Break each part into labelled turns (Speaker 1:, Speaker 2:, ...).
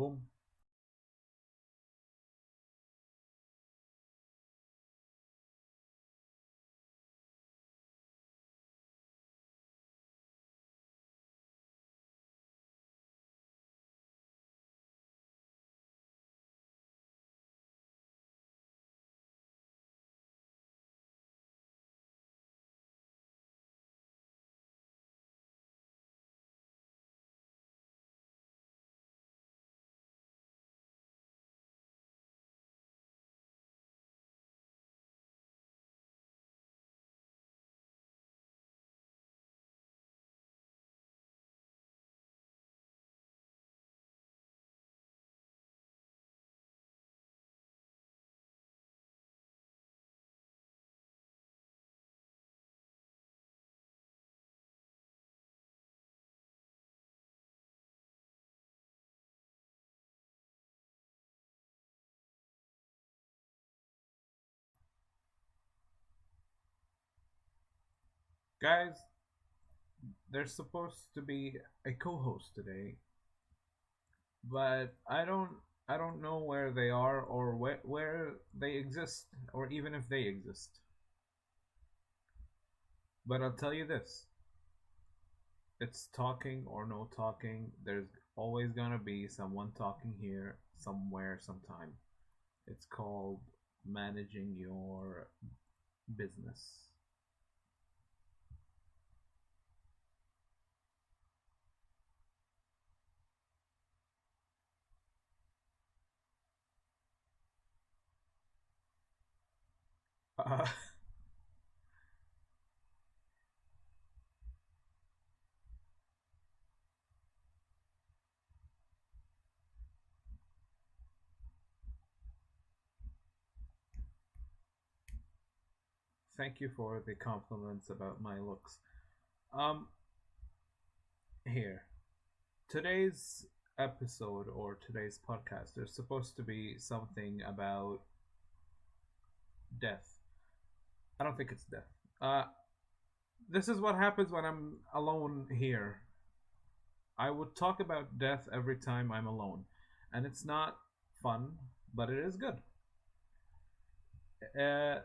Speaker 1: Boom. Guys, there's supposed to be a co-host today, but I don't know where they are or where they exist or even if they exist. But I'll tell you this. It's talking or no talking. There's always gonna be someone talking here somewhere sometime. It's called managing your business. Uh, Thank you for the compliments about my looks. Um, Here. Today's episode or today's podcast, there's supposed to be something about death. I don't think it's death. Uh, this is what happens when I'm alone here. I would talk about death every time I'm alone, and it's not fun, but it is good. Uh,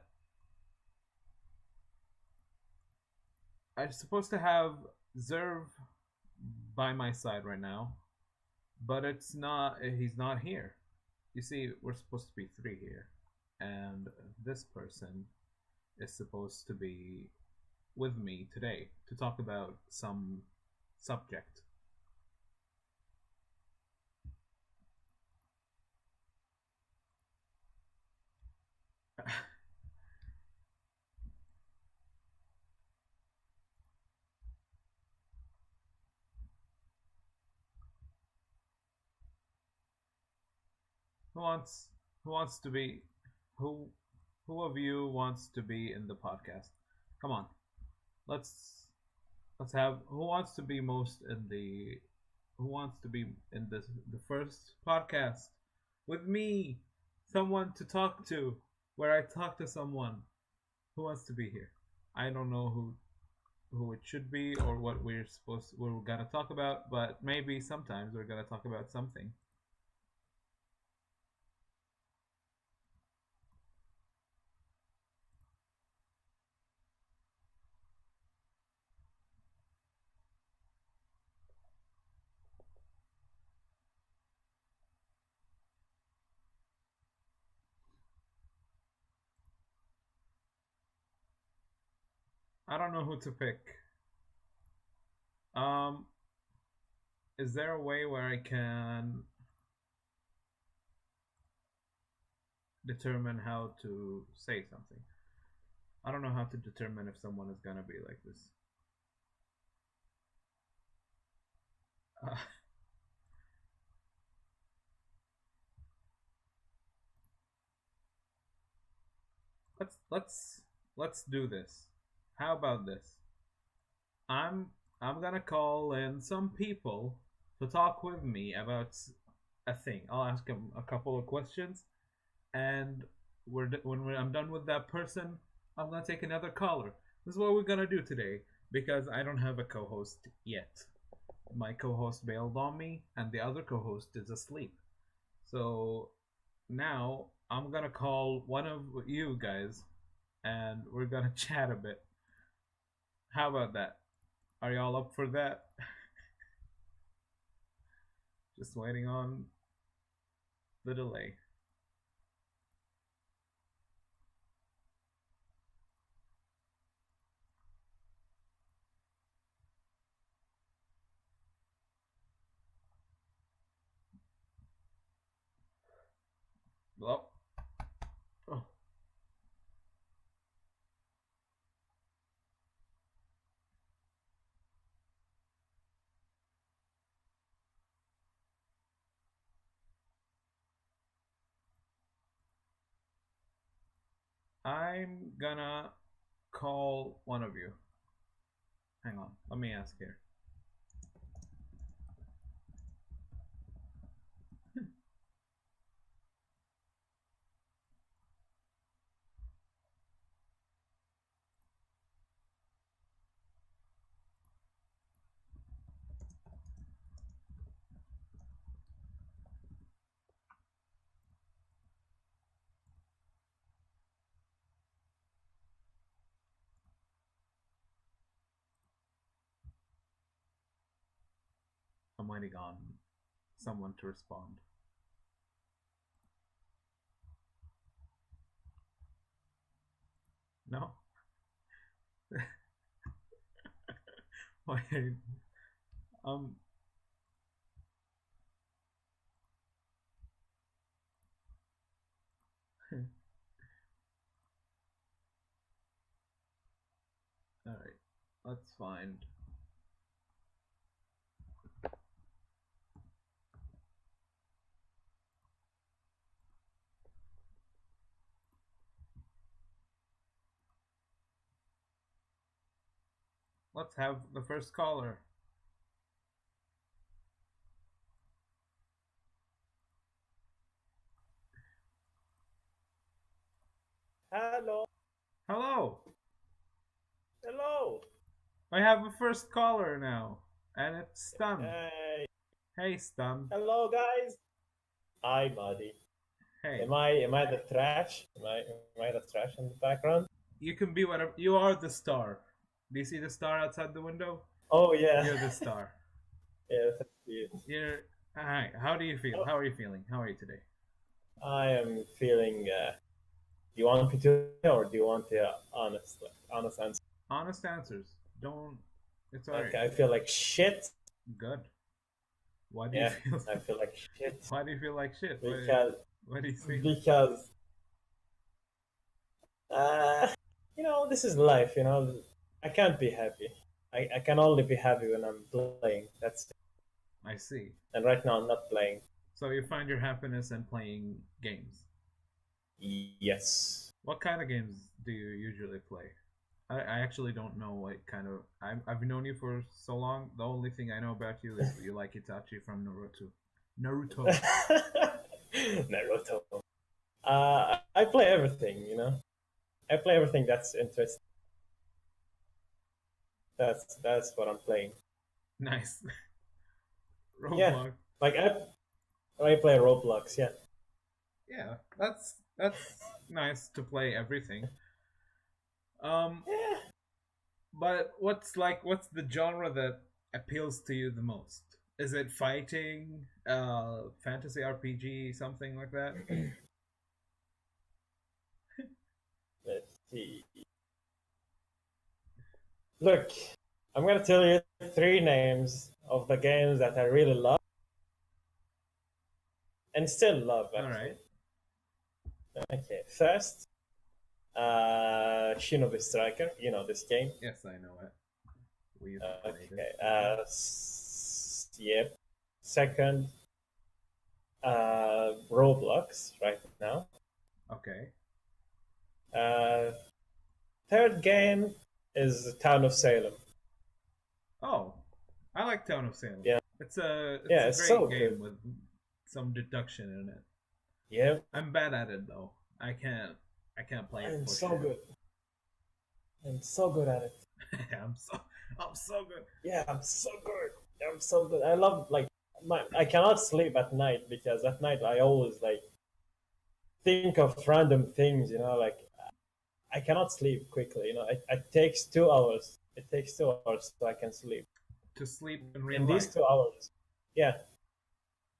Speaker 1: I'm supposed to have Zirve by my side right now, but it's not. He's not here. You see, we're supposed to be three here, and this person is supposed to be with me today to talk about some subject. who wants who wants to be who who of you wants to be in the podcast? Come on, let's let's have who wants to be most in the who wants to be in the first podcast with me, someone to talk to, where I talk to someone. Who wants to be here? I don't know who it should be or what we're gonna talk about, but maybe sometimes we're gonna talk about something. I don't know who to pick. Um, is there a way where I can determine how to say something? I don't know how to determine if someone is gonna be like this. Uh, let's let's let's do this. How about this? I'm I'm gonna call in some people to talk with me about a thing. I'll ask them a couple of questions, and I'm done with that person, I'm gonna take another caller. This is what we're gonna do today because I don't have a co-host yet. My co-host bailed on me, and the other co-host is asleep. So now I'm gonna call one of you guys, and we're gonna chat a bit. How about that? Are y'all up for that? Just waiting on the delay. Well, oh, I'm gonna call one of you. Hang on, let me ask here. I'm waiting on someone to respond. No? Wait. Um. Alright. Let's find. Let's have the first caller.
Speaker 2: Hello.
Speaker 1: Hello!
Speaker 2: Hello.
Speaker 1: I have a first caller now, and it's Stun.
Speaker 2: Hey.
Speaker 1: Hey, Stun.
Speaker 2: Hello, guys. Hi, Mody.
Speaker 1: Hey.
Speaker 2: Am I the trash? Am I the trash in the background?
Speaker 1: You can be whatever. You are the star. Do you see the star outside the window?
Speaker 2: Oh yeah.
Speaker 1: You're the star.
Speaker 2: Yes, I see it.
Speaker 1: You're. Hi. How do you feel?
Speaker 2: Oh,
Speaker 1: How are you feeling? How are you today?
Speaker 2: I am feeling. Do you want me to, or do you want the honest answer?
Speaker 1: Honest answers. Don't. It's alright.
Speaker 2: Okay, I feel like shit.
Speaker 1: Good. Why do you
Speaker 2: Yeah,
Speaker 1: feel?
Speaker 2: I feel like shit
Speaker 1: Why do you feel like shit?
Speaker 2: because
Speaker 1: What do you think?
Speaker 2: because this is life. I can't be happy. I can only be happy when I'm playing. That's
Speaker 1: I see.
Speaker 2: And right now I'm not playing.
Speaker 1: So you find your happiness in playing games.
Speaker 2: Yes.
Speaker 1: What kind of games do you usually play? I actually don't know what kind of. I've known you for so long. The only thing I know about you is you like Itachi from Naruto. Naruto.
Speaker 2: Naruto. I play everything. I play everything that's interesting. That's what I'm playing.
Speaker 1: Nice.
Speaker 2: Yeah,
Speaker 1: Roblox.
Speaker 2: like I play Roblox. Yeah.
Speaker 1: Yeah, that's nice to play everything. Um,
Speaker 2: Yeah.
Speaker 1: but what's the genre that appeals to you the most? Is it fighting, fantasy RPG, something like that?
Speaker 2: Let's see. Look, I'm gonna tell you three names of the games that I really love and still love
Speaker 1: All
Speaker 2: actually.
Speaker 1: right.
Speaker 2: Okay, first, Shinobi Striker. You know this game.
Speaker 1: Yes, I know it. We used to play
Speaker 2: Okay.
Speaker 1: this.
Speaker 2: Yep. Second, Roblox right now.
Speaker 1: Okay.
Speaker 2: Uh, third game is Town of Salem.
Speaker 1: Oh, I like Town of Salem.
Speaker 2: Yeah.
Speaker 1: It's a
Speaker 2: It's
Speaker 1: great
Speaker 2: so
Speaker 1: game
Speaker 2: good.
Speaker 1: with some deduction in it.
Speaker 2: Yeah.
Speaker 1: I'm bad at it though. I can't play it
Speaker 2: I'm
Speaker 1: for
Speaker 2: so
Speaker 1: shit.
Speaker 2: good. I'm so good at it.
Speaker 1: I'm so good.
Speaker 2: Yeah, I'm so good. I'm so good. I love I cannot sleep at night because at night I always like think of random things. Like I cannot sleep quickly. It takes 2 hours. It takes 2 hours so I can sleep.
Speaker 1: To sleep in real
Speaker 2: In these
Speaker 1: life?
Speaker 2: 2 hours, yeah,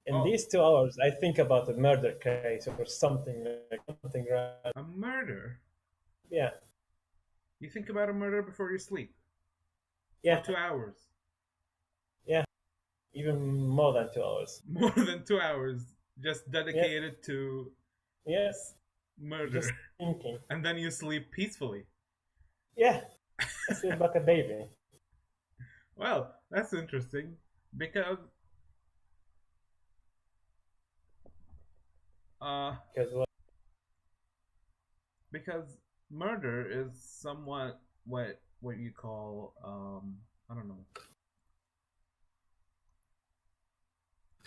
Speaker 2: in
Speaker 1: Oh,
Speaker 2: these 2 hours, I think about a murder case or something like something random.
Speaker 1: a murder?
Speaker 2: Yeah,
Speaker 1: You think about a murder before you sleep for
Speaker 2: yeah,
Speaker 1: 2 hours?
Speaker 2: yeah. Even more than 2 hours.
Speaker 1: More than 2 hours just
Speaker 2: Yeah,
Speaker 1: dedicated to
Speaker 2: yeah.
Speaker 1: murder.
Speaker 2: Just thinking.
Speaker 1: And then you sleep peacefully.
Speaker 2: Yeah, I sleep like a baby.
Speaker 1: Well, that's interesting because uh
Speaker 2: Because what?
Speaker 1: because murder is somewhat what you call I don't know.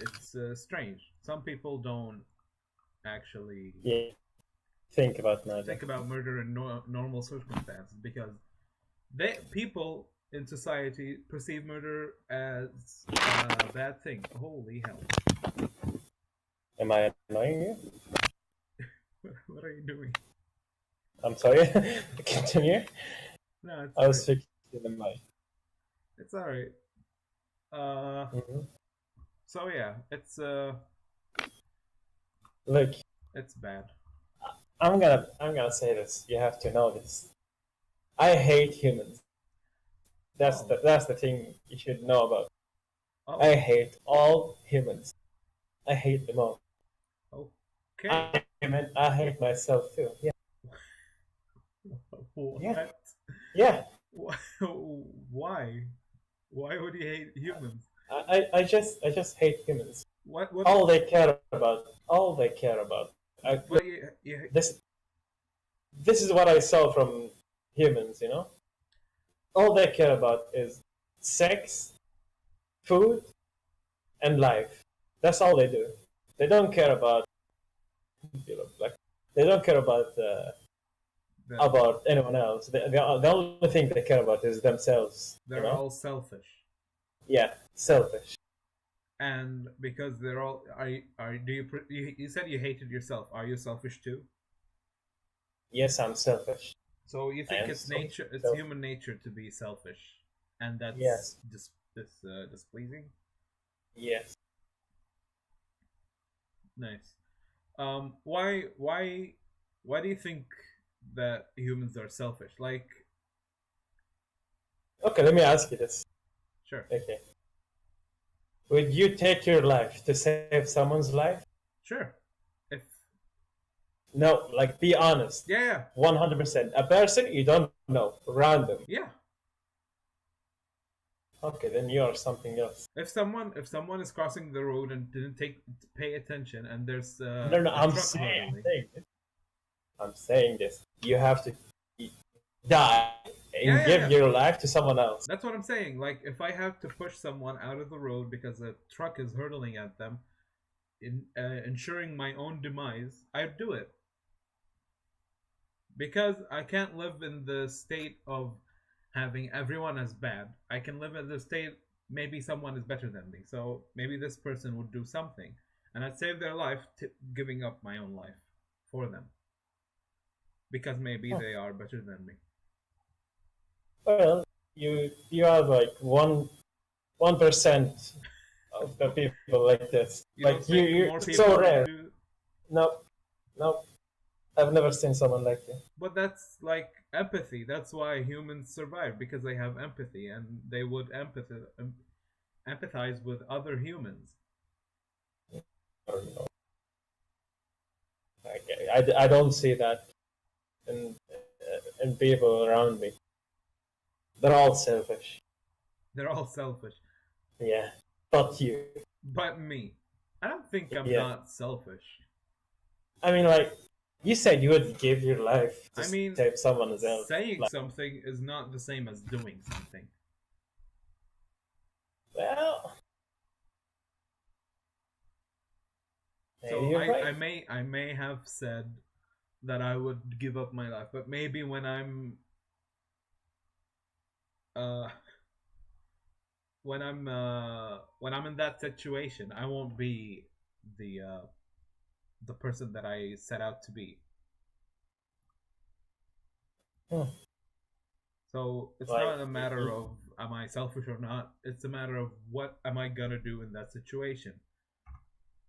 Speaker 1: It's strange. Some people don't actually
Speaker 2: Yeah, think about murder.
Speaker 1: think about murder in normal circumstances because they people in society perceive murder as a bad thing. Holy hell!
Speaker 2: Am I annoying you?
Speaker 1: What are you doing?
Speaker 2: I'm sorry. Continue.
Speaker 1: No, it's
Speaker 2: I was
Speaker 1: alright.
Speaker 2: fixing the mic.
Speaker 1: It's alright. Uh,
Speaker 2: Mhm.
Speaker 1: so yeah,
Speaker 2: Look,
Speaker 1: it's bad.
Speaker 2: I'm gonna say this. You have to know this. I hate humans.
Speaker 1: Oh,
Speaker 2: That's the thing you should know about.
Speaker 1: oh,
Speaker 2: I hate all humans. I hate them all.
Speaker 1: okay.
Speaker 2: I hate myself too. Yeah, yeah,
Speaker 1: What?
Speaker 2: yeah.
Speaker 1: Why? Why would you hate humans?
Speaker 2: I just hate humans.
Speaker 1: What? What?
Speaker 2: All they care about. I,
Speaker 1: But
Speaker 2: look, this this is what I saw from humans. All they care about is sex, food, and life. That's all they do. They don't care about like they don't care
Speaker 1: them.
Speaker 2: about anyone else. The only thing they care about is themselves.
Speaker 1: They're all selfish,
Speaker 2: Yeah, selfish.
Speaker 1: and because they're all are do you you said you hated yourself? Are you selfish too?
Speaker 2: Yes, I'm selfish.
Speaker 1: So you
Speaker 2: I
Speaker 1: think
Speaker 2: am
Speaker 1: it's
Speaker 2: so
Speaker 1: nature, it's
Speaker 2: selfish.
Speaker 1: human nature to be selfish, and that's
Speaker 2: Yes,
Speaker 1: displeasing.
Speaker 2: yes.
Speaker 1: Nice. Why do you think that humans are selfish? Like,
Speaker 2: Okay, let me ask you this.
Speaker 1: sure,
Speaker 2: Okay, would you take your life to save someone's life?
Speaker 1: sure. If
Speaker 2: No, like be honest.
Speaker 1: yeah, yeah,
Speaker 2: 100%. A person you don't know, random.
Speaker 1: yeah.
Speaker 2: Okay, then you are something else.
Speaker 1: If someone is crossing the road and didn't pay attention, and there's
Speaker 2: No, no,
Speaker 1: a
Speaker 2: I'm
Speaker 1: truck
Speaker 2: saying, I'm
Speaker 1: hurtling,
Speaker 2: saying this. I'm saying this. You have to die
Speaker 1: yeah,
Speaker 2: and
Speaker 1: yeah, yeah.
Speaker 2: give your life to someone else.
Speaker 1: That's what I'm saying. Like, if I have to push someone out of the road because a truck is hurtling at them, in ensuring my own demise, I'd do it because I can't live in the state of having everyone as bad. I can live in the state maybe someone is better than me, so maybe this person would do something, and I'd save their life, giving up my own life for them because maybe
Speaker 2: Huh.
Speaker 1: they are better than me.
Speaker 2: Well, you are like 1% of the people like this.
Speaker 1: You don't
Speaker 2: Like you,
Speaker 1: think
Speaker 2: you're
Speaker 1: more
Speaker 2: so
Speaker 1: people would
Speaker 2: rare.
Speaker 1: do?
Speaker 2: No, no, I've never seen someone like you.
Speaker 1: But that's like empathy. That's why humans survive because they have empathy and they would empathize with other humans.
Speaker 2: Or, I don't see that in people around me. They're all selfish.
Speaker 1: They're all selfish.
Speaker 2: Yeah, but you.
Speaker 1: But me, I don't think I'm
Speaker 2: Yeah,
Speaker 1: not selfish.
Speaker 2: I mean, like you said, you would give your life to
Speaker 1: I mean,
Speaker 2: save someone else.
Speaker 1: saying
Speaker 2: Like,
Speaker 1: something is not the same as doing something.
Speaker 2: well, maybe
Speaker 1: So
Speaker 2: you're
Speaker 1: I,
Speaker 2: right.
Speaker 1: I may I may have said that I would give up my life, but maybe when I'm, uh, when I'm in that situation, I won't be the uh, the person that I set out to be.
Speaker 2: Hmm.
Speaker 1: So it's
Speaker 2: Like,
Speaker 1: not a matter of am I selfish or not. It's a matter of what am I gonna do in that situation.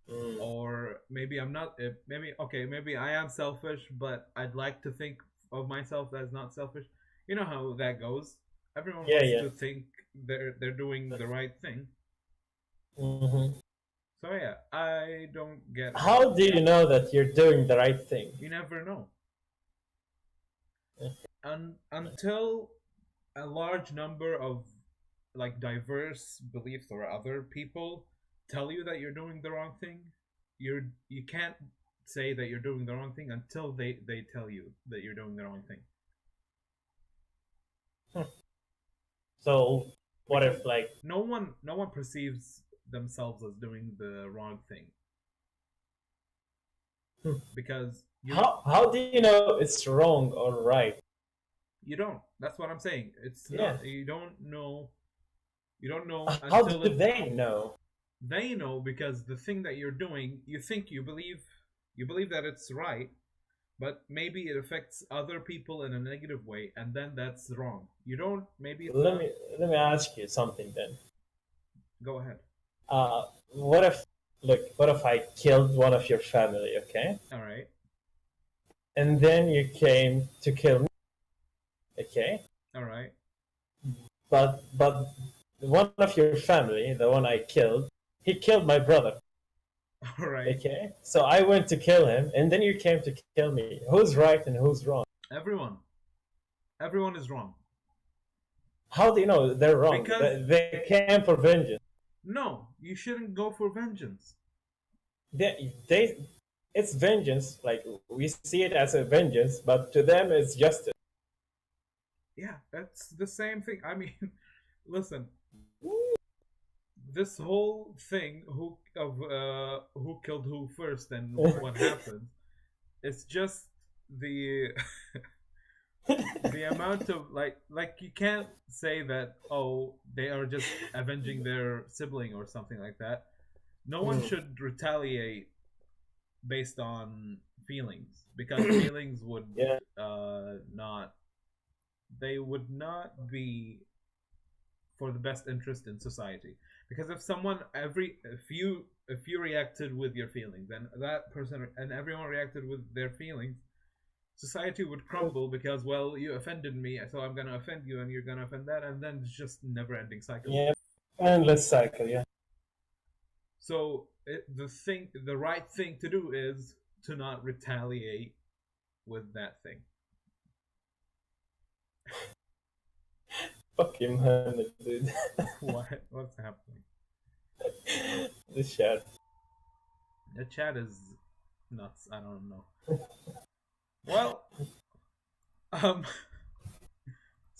Speaker 2: mm,
Speaker 1: Or maybe I'm not. Maybe okay. Maybe I am selfish, but I'd like to think of myself as not selfish. You know how that goes. Everyone
Speaker 2: yeah,
Speaker 1: wants
Speaker 2: yeah.
Speaker 1: to think they're doing the right thing.
Speaker 2: Hmm.
Speaker 1: So yeah, I don't get
Speaker 2: How
Speaker 1: how
Speaker 2: do you know that you're doing the right thing?
Speaker 1: you never know.
Speaker 2: Yeah.
Speaker 1: Until a large number of like diverse beliefs or other people tell you that you're doing the wrong thing, you can't say that you're doing the wrong thing until they tell you that you're doing the wrong thing.
Speaker 2: Hmm. So, what
Speaker 1: Because
Speaker 2: if, like,
Speaker 1: no one perceives themselves as doing the wrong thing
Speaker 2: hmm,
Speaker 1: because
Speaker 2: how do you know it's wrong or right?
Speaker 1: you don't. That's what I'm saying. It's
Speaker 2: Yeah.
Speaker 1: not you don't know
Speaker 2: How
Speaker 1: until
Speaker 2: do
Speaker 1: it
Speaker 2: they know?
Speaker 1: they know because the thing that you're doing, you think you believe that it's right, but maybe it affects other people in a negative way, and then that's wrong. You don't. Maybe it's
Speaker 2: Let
Speaker 1: not.
Speaker 2: me let me ask you something then.
Speaker 1: Go ahead.
Speaker 2: What if, look, what if I killed one of your family, okay?
Speaker 1: All right.
Speaker 2: And then you came to kill me, okay?
Speaker 1: All right.
Speaker 2: But one of your family, the one I killed, he killed my brother,
Speaker 1: All right.
Speaker 2: okay? So I went to kill him, and then you came to kill me. Who's right and who's wrong?
Speaker 1: Everyone. Everyone is wrong
Speaker 2: How do you know they're wrong?
Speaker 1: because
Speaker 2: They came for vengeance.
Speaker 1: no, you shouldn't go for vengeance.
Speaker 2: They it's vengeance. Like, we see it as a vengeance, but to them it's justice.
Speaker 1: Yeah, that's the same thing. I mean, listen, this whole thing who killed who first and what happened, it's just the the amount of like you can't say that oh they are just avenging their sibling or something like that. No one
Speaker 2: Mm.
Speaker 1: should retaliate based on feelings because feelings would
Speaker 2: Yeah.
Speaker 1: not they would not be for the best interest in society. Because if someone every if you reacted with your feelings and that person and everyone reacted with their feelings, society would crumble because well you offended me so I'm gonna offend you and you're gonna offend that and then it's just never ending cycle.
Speaker 2: Yeah. Endless cycle. Yeah.
Speaker 1: So the right thing to do is to not retaliate with that thing.
Speaker 2: Fuck him, man, dude.
Speaker 1: What's happening?
Speaker 2: This chat.
Speaker 1: The chat is nuts. I don't know. Well, um,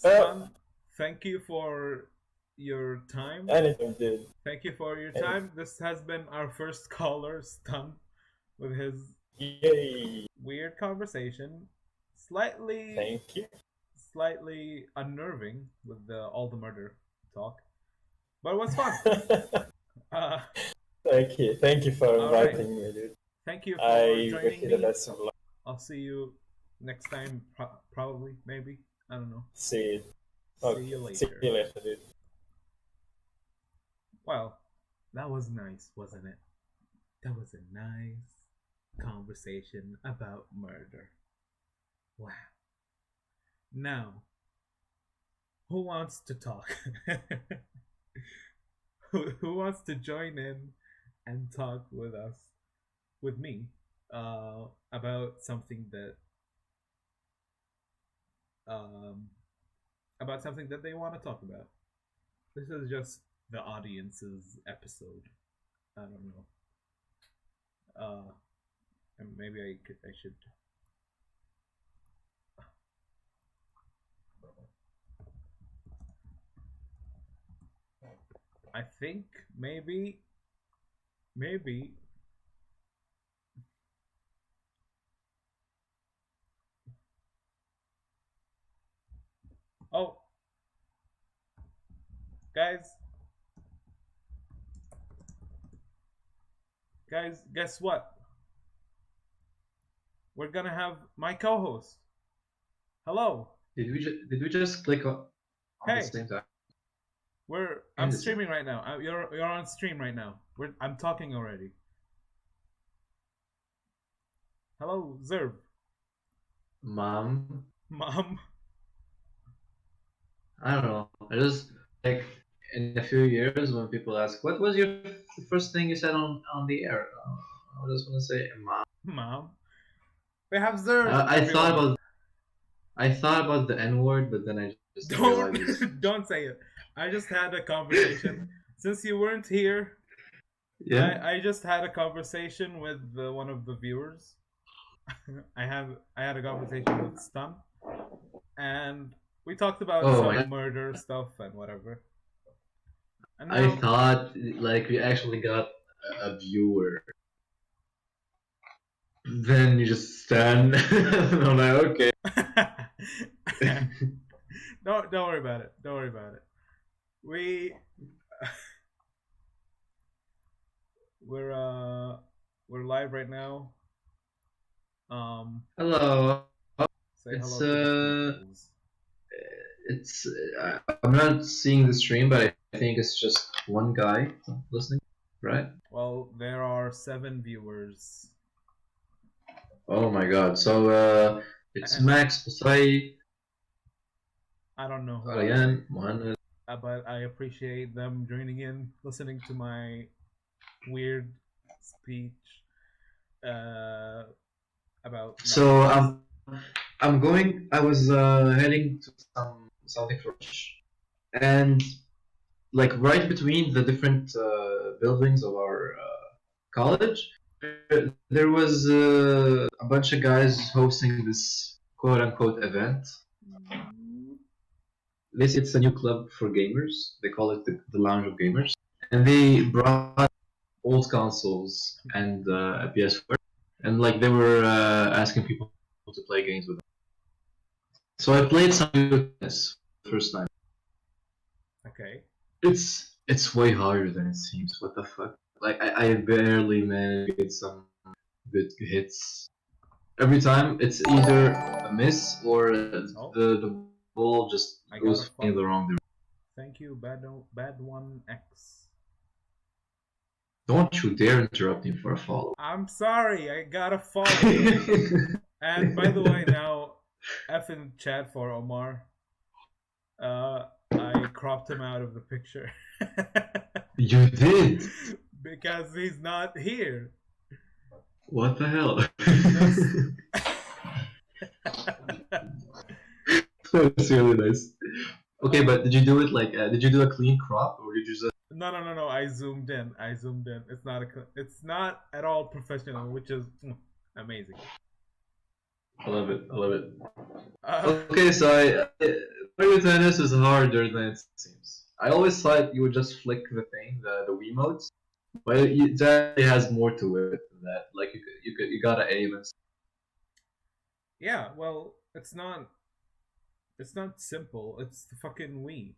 Speaker 2: Uh,
Speaker 1: Stan, thank you for your time.
Speaker 2: Anything, dude.
Speaker 1: Thank you for your
Speaker 2: Anything.
Speaker 1: time. This has been our first caller, Stan, with his
Speaker 2: Yay.
Speaker 1: weird conversation. Slightly,
Speaker 2: Thank you.
Speaker 1: slightly unnerving with all the murder talk, but it was fun. Uh,
Speaker 2: Thank you. Thank you for
Speaker 1: all right.
Speaker 2: inviting me, dude.
Speaker 1: Thank you for
Speaker 2: I wish
Speaker 1: joining
Speaker 2: you the
Speaker 1: me.
Speaker 2: best of luck.
Speaker 1: I'll see you next time, probably, maybe. I don't know.
Speaker 2: See you.
Speaker 1: See you
Speaker 2: Okay. See
Speaker 1: later.
Speaker 2: you later, dude.
Speaker 1: Well, that was nice, wasn't it? That was a nice conversation about murder. Wow. Now, who wants to talk? Who wants to join in and talk with us, with me, about something that um, they want to talk about? This is just the audience's episode. I don't know. And maybe I should. I think maybe. Oh, guys, Guys, guess what? We're gonna have my co-host. Hello.
Speaker 3: Did we just click on the
Speaker 1: Hey,
Speaker 3: same time?
Speaker 1: I'm
Speaker 3: And the same.
Speaker 1: streaming right now. You're on stream right now. I'm talking already. Hello, Zirve.
Speaker 3: Mom,
Speaker 1: Mom.
Speaker 3: I don't know. I just like in a few years when people ask, "What was the first thing you said on the air?" I just want to say, "Mom."
Speaker 1: Mom. We have Zirve,
Speaker 3: I thought
Speaker 1: everyone.
Speaker 3: about the N word, but then I just realized it's
Speaker 1: Don't say it. I just had a conversation. Since you weren't here,
Speaker 3: yeah.
Speaker 1: I just had a conversation with one of the viewers. I had a conversation with Stun, and we talked about
Speaker 3: Oh my
Speaker 1: some
Speaker 3: God.
Speaker 1: murder stuff and whatever. And
Speaker 3: I
Speaker 1: now,
Speaker 3: thought like we actually got a viewer. Then you just stand. I'm like, okay.
Speaker 1: don't worry about it. Don't worry about it. We we're uh we're live right now. Um,
Speaker 3: Hello.
Speaker 1: say
Speaker 3: It's
Speaker 1: hello to the peoples.
Speaker 3: it's I'm not seeing the stream, but I think it's just one guy listening, right?
Speaker 1: Well, there are 7 viewers.
Speaker 3: Oh my God! So it's
Speaker 1: And
Speaker 3: Max, Pasai,
Speaker 1: I don't know who else,
Speaker 3: Ryan, Mohammed.
Speaker 1: but I appreciate them joining in, listening to my weird speech uh, about
Speaker 3: So
Speaker 1: nonsense.
Speaker 3: I'm going. I was heading to something for lunch, and like right between the different buildings of our college, there was a bunch of guys hosting this quote unquote event. They say it's a new club for gamers. They call it the Lounge of Gamers. And they brought old consoles and a PS4. And like they were asking people to play games with them. So I played some tennis first time.
Speaker 1: Okay.
Speaker 3: It's way harder than it seems. What the fuck? Like I barely managed to get some good hits. Every time it's either a miss or
Speaker 1: Oh,
Speaker 3: the ball just
Speaker 1: I got a
Speaker 3: goes in the
Speaker 1: follow.
Speaker 3: wrong direction.
Speaker 1: Thank you, Bad One X.
Speaker 3: Don't you dare interrupt me for a follow.
Speaker 1: I'm sorry, I got a follow. And by the way, now F in chat for Omar. I cropped him out of the picture
Speaker 3: You did?
Speaker 1: because he's not here.
Speaker 3: What the hell? That's really nice. Okay, but did you do it like? Did you do a clean crop, or did you just?
Speaker 1: No. I zoomed in. It's not at all professional, which is amazing.
Speaker 3: I love it. I love it.
Speaker 1: Uh,
Speaker 3: Okay, so Mario Tennis is harder than it seems. I always thought you would just flick the thing, the Wiimotes, but it definitely has more to it than that. Like you gotta aim and.
Speaker 1: yeah, well, it's not. It's not simple. It's the fucking Wii.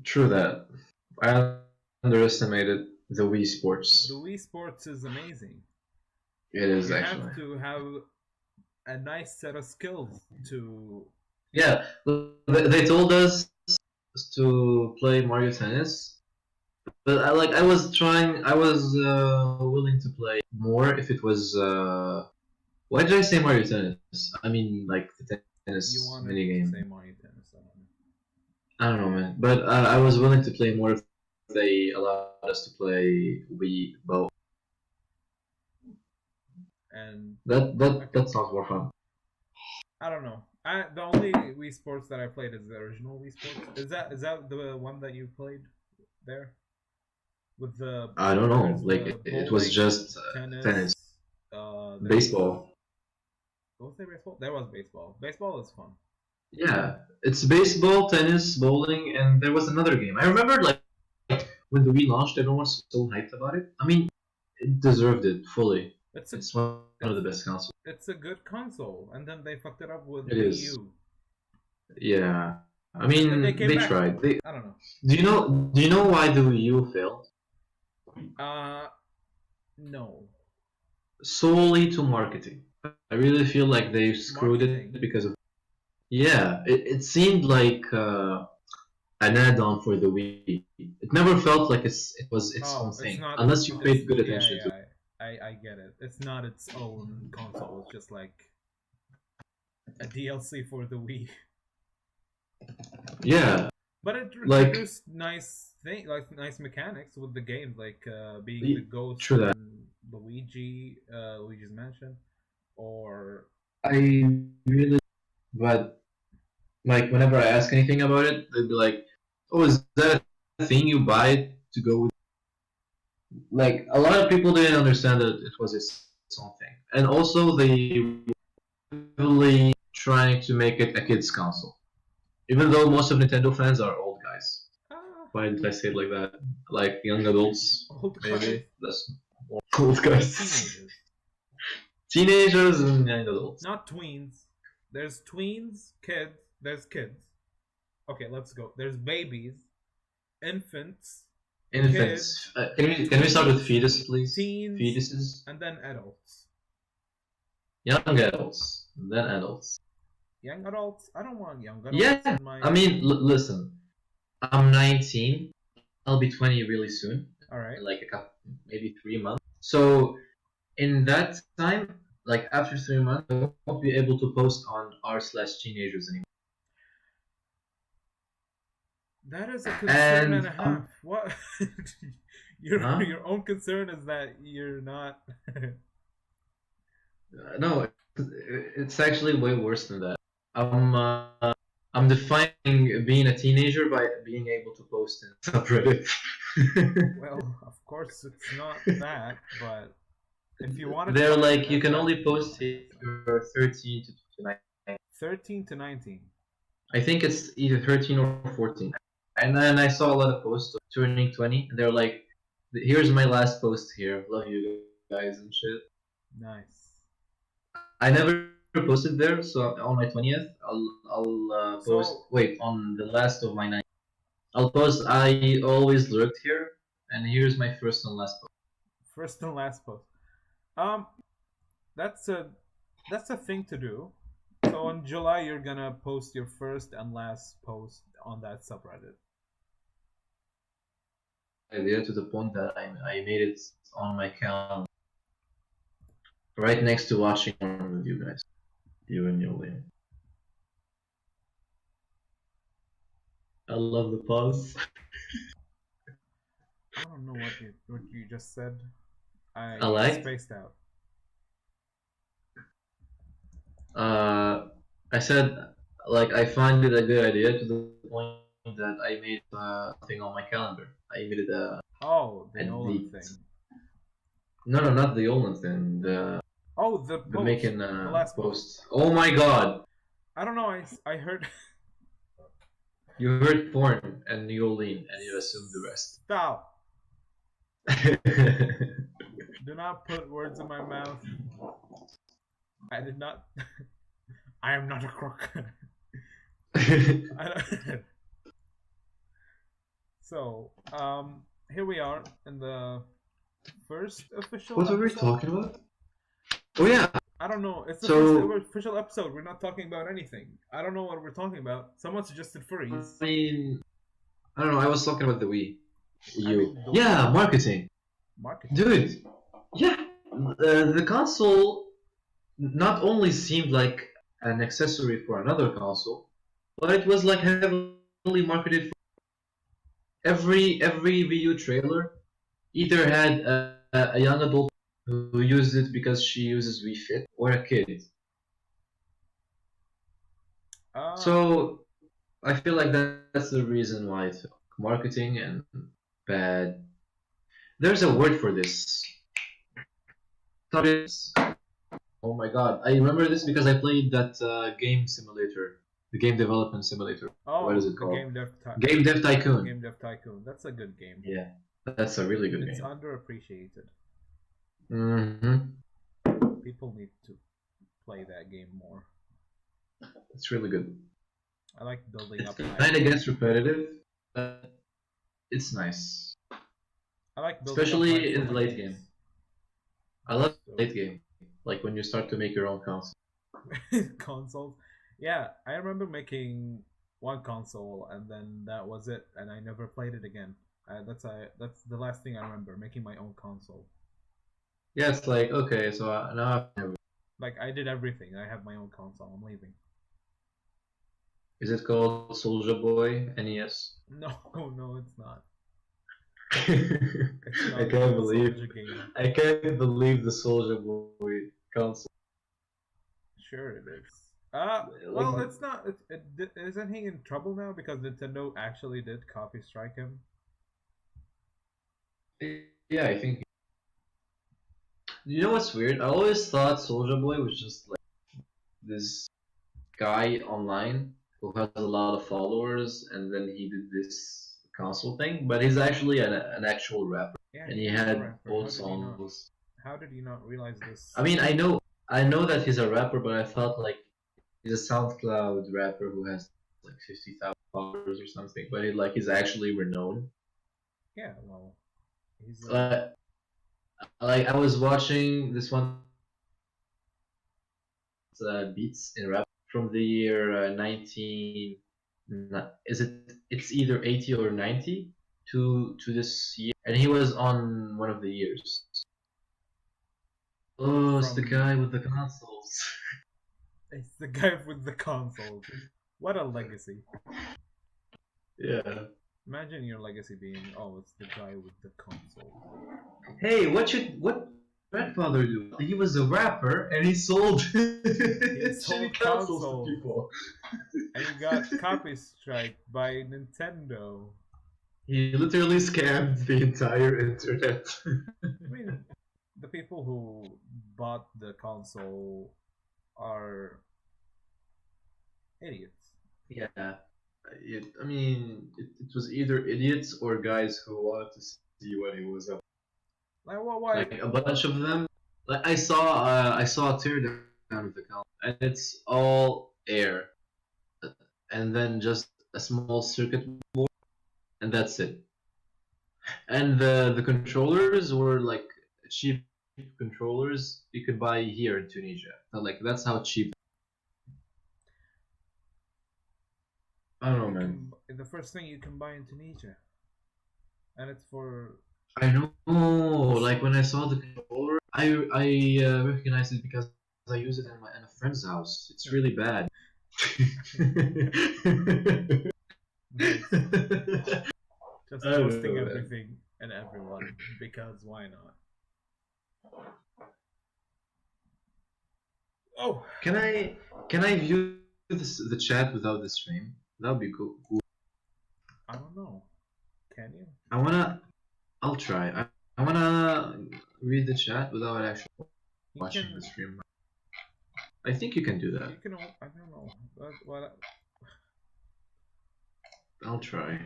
Speaker 3: True that. I underestimated the Wii Sports.
Speaker 1: The Wii Sports is amazing.
Speaker 3: It is
Speaker 1: You
Speaker 3: actually.
Speaker 1: have to have a nice set of skills to.
Speaker 3: Yeah, they told us to play Mario Tennis, but I was trying. I was willing to play more if it was. Why did I say Mario Tennis? I mean like the tennis
Speaker 1: You wanted
Speaker 3: mini
Speaker 1: to
Speaker 3: game.
Speaker 1: say Mario Tennis.
Speaker 3: I don't know, man. But I was willing to play more if they allowed us to play Wii both.
Speaker 1: And
Speaker 3: That sounds more fun.
Speaker 1: I don't know. The only Wii Sports that I played is the original Wii Sports. Is that the one that you played there? With the
Speaker 3: I don't know.
Speaker 1: there's
Speaker 3: Like
Speaker 1: the
Speaker 3: it was
Speaker 1: bowling,
Speaker 3: just tennis,
Speaker 1: there's
Speaker 3: baseball.
Speaker 1: was there baseball? There was baseball. Baseball is fun.
Speaker 3: Yeah, it's baseball, tennis, bowling, and there was another game. I remember like when the Wii launched, everyone was so hyped about it. I mean, it deserved it fully. It's one of the best consoles.
Speaker 1: It's a good console, and then they fucked it up with
Speaker 3: It
Speaker 1: Wii
Speaker 3: is.
Speaker 1: U.
Speaker 3: Yeah, I
Speaker 1: And then
Speaker 3: mean
Speaker 1: they came
Speaker 3: they
Speaker 1: back.
Speaker 3: tried.
Speaker 1: I don't know.
Speaker 3: Do you know why the Wii U failed?
Speaker 1: No.
Speaker 3: solely to marketing. I really feel like they screwed
Speaker 1: Marketing.
Speaker 3: it because of. Yeah, it seemed like an add-on for the Wii. It never felt like it was its own
Speaker 1: Oh, it's
Speaker 3: thing,
Speaker 1: not.
Speaker 3: unless you
Speaker 1: It's
Speaker 3: paid good
Speaker 1: yeah,
Speaker 3: attention to it.
Speaker 1: yeah. I get it. It's not its own console. It's just like a DLC for the Wii.
Speaker 3: Yeah,
Speaker 1: But it
Speaker 3: like
Speaker 1: introduced nice mechanics with the game, like being the ghost
Speaker 3: true that.
Speaker 1: in Luigi's Mansion, or
Speaker 3: I really, but like whenever I ask anything about it, they'd be like, "Oh, is that a thing you buy to go with?" Like a lot of people didn't understand that it was its own thing, and also they really trying to make it a kids console, even though most of Nintendo fans are old guys.
Speaker 1: ah,
Speaker 3: Why did I say it like that? Like young adults,
Speaker 1: old guys,
Speaker 3: maybe. That's old guys.
Speaker 1: teenagers,
Speaker 3: Teenagers and young adults.
Speaker 1: not tweens. There's tweens, kids. There's kids. Okay, let's go. There's babies, infants,
Speaker 3: Infants. Can we start with fetus, please?
Speaker 1: teens,
Speaker 3: Fetuses.
Speaker 1: and then adults.
Speaker 3: Young adults. Then adults.
Speaker 1: Young adults? I don't want young adults
Speaker 3: Yeah.
Speaker 1: in my.
Speaker 3: I mean, listen. I'm 19. I'll be 20 really soon.
Speaker 1: All right.
Speaker 3: In like a couple, maybe 3 months. So, in that time, like after 3 months, I won't be able to post on r/teenagers anymore.
Speaker 1: That is a concern and a half.
Speaker 3: And
Speaker 1: What?
Speaker 3: Huh?
Speaker 1: Your own concern is that you're not.
Speaker 3: no, it's actually way worse than that. I'm defining being a teenager by being able to post in subreddit.
Speaker 1: Well, of course it's not that, but if you want to.
Speaker 3: They're like you can only post if you're 13 to 29.
Speaker 1: 13 to 19.
Speaker 3: I think it's either 13 or 14. And then I saw a lot of posts of turning 20, and they're like, "Here's my last post here. Love you guys and shit."
Speaker 1: Nice.
Speaker 3: I never posted there, so on my 20th, I'll post.
Speaker 1: So-
Speaker 3: Wait, on the last of my 9. I'll post. I always lurked here, and here's my first and last post.
Speaker 1: First and last post. That's a thing to do. So in July you're gonna post your first and last post on that subreddit.
Speaker 3: Idea to the point that I made it on my calendar, right next to watching one with you guys, you and Yoli. I love the pause.
Speaker 1: I don't know what you just said. I
Speaker 3: like?
Speaker 1: spaced out.
Speaker 3: I said like I find it a good idea to the point that I made thing on my calendar. I made it
Speaker 1: Oh, the
Speaker 3: and
Speaker 1: Nolan
Speaker 3: the-
Speaker 1: thing.
Speaker 3: no, not the Olin thing. The
Speaker 1: Oh, the post.
Speaker 3: making
Speaker 1: the last
Speaker 3: post. Oh my god!
Speaker 1: I don't know. I heard.
Speaker 3: You heard porn and Yolene, and you assumed the rest.
Speaker 1: Stop. Do not put words in my mouth. I did not. I am not a crook. I don't... So, here we are in the first official.
Speaker 3: What were we
Speaker 1: episode.
Speaker 3: talking about? Oh yeah.
Speaker 1: I don't know. It's the
Speaker 3: So-
Speaker 1: first official episode. We're not talking about anything. I don't know what we're talking about. Someone suggested furries.
Speaker 3: I mean, I don't know. I was talking about the Wii.
Speaker 1: mean, the
Speaker 3: Yeah, marketing,
Speaker 1: Marketing.
Speaker 3: dude. Yeah, the console not only seemed like an accessory for another console, but it was like heavily marketed. Every Wii U trailer either had a young adult who used it because she uses Wii Fit, or a kid. So I feel like that's the reason why it's marketing and bad. There's a word for this. Oh my god, I remember this because I played that game simulator, the game development simulator. What is it
Speaker 1: the
Speaker 3: called?
Speaker 1: Game
Speaker 3: Game Dev Tycoon.
Speaker 1: Game Dev Tycoon. That's a good game.
Speaker 3: Yeah, that's a really good
Speaker 1: It's
Speaker 3: game.
Speaker 1: underappreciated.
Speaker 3: Mm-hmm.
Speaker 1: People need to play that game more.
Speaker 3: It's really good.
Speaker 1: I like building
Speaker 3: It
Speaker 1: up.
Speaker 3: kind of gets repetitive, but it's nice.
Speaker 1: I like building
Speaker 3: especially
Speaker 1: up
Speaker 3: in the late
Speaker 1: games.
Speaker 3: game. I love
Speaker 1: So
Speaker 3: late game, like when you start to make your own console.
Speaker 1: consoles. Yeah, I remember making one console and then that was it, and I never played it again. That's the last thing I remember, making my own console.
Speaker 3: Yeah, it's like okay, so now
Speaker 1: Like I did everything. I have my own console. I'm leaving.
Speaker 3: is it called Soldier Boy NES?
Speaker 1: No, no, it's not. It's
Speaker 3: I
Speaker 1: not the
Speaker 3: can't believe
Speaker 1: nostalgia game.
Speaker 3: I can't believe the Soldier Boy console.
Speaker 1: Sure, it is.
Speaker 3: Like,
Speaker 1: Well, it's not. Isn't he in trouble now because Nintendo actually did copy strike him?
Speaker 3: yeah, I think. You know what's weird? I always thought Soldier Boy was just like this guy online who has a lot of followers, and then he did this console thing. But he's actually an actual rapper,
Speaker 1: Yeah,
Speaker 3: and
Speaker 1: he
Speaker 3: he
Speaker 1: is a
Speaker 3: had
Speaker 1: rapper.
Speaker 3: both songs.
Speaker 1: How did you not realize this?
Speaker 3: I mean, I know that he's a rapper, but I thought like he's a SoundCloud rapper who has like 50,000 followers or something. But he's actually renowned.
Speaker 1: Yeah, well, he's
Speaker 3: Uh, like I was watching this one beats in rap from the year 19. Is it? It's either 80 or 90 to this year, and he was on one of the years. Oh, it's the
Speaker 1: from.
Speaker 3: guy with the consoles.
Speaker 1: It's the guy with the consoles. What a legacy!
Speaker 3: Yeah.
Speaker 1: Imagine your legacy being, oh, it's the guy with the console.
Speaker 3: Hey, what grandfather do? He was a rapper and he sold
Speaker 1: sold
Speaker 3: shitty consoles to
Speaker 1: consoles.
Speaker 3: people.
Speaker 1: And he got copy strike by Nintendo.
Speaker 3: He literally scammed the entire internet.
Speaker 1: I mean, the people who bought the console are idiots.
Speaker 3: Yeah. It was either idiots or guys who wanted to see what he was up.
Speaker 1: Like, well, why?
Speaker 3: Like a bunch of them. Like I saw a teardown of the console, and it's all air, and then just a small circuit board, and that's it. And the controllers were like cheap controllers you could buy here in Tunisia. So, like that's how cheap. I don't know, man.
Speaker 1: The first thing you can buy in Tunisia, and it's for.
Speaker 3: I know. Like when I saw the controller, I recognized it because I use it in a friend's house. It's really bad.
Speaker 1: Just
Speaker 3: I don't
Speaker 1: posting
Speaker 3: know, man.
Speaker 1: everything and everyone because why not? Oh,
Speaker 3: Can I view the chat without the stream? That would be cool.
Speaker 1: I don't know. Can you?
Speaker 3: I'll try. I wanna read the chat without actually
Speaker 1: You
Speaker 3: watching
Speaker 1: can.
Speaker 3: the stream. I think you can do that.
Speaker 1: You can. I don't know. What?
Speaker 3: I'll try.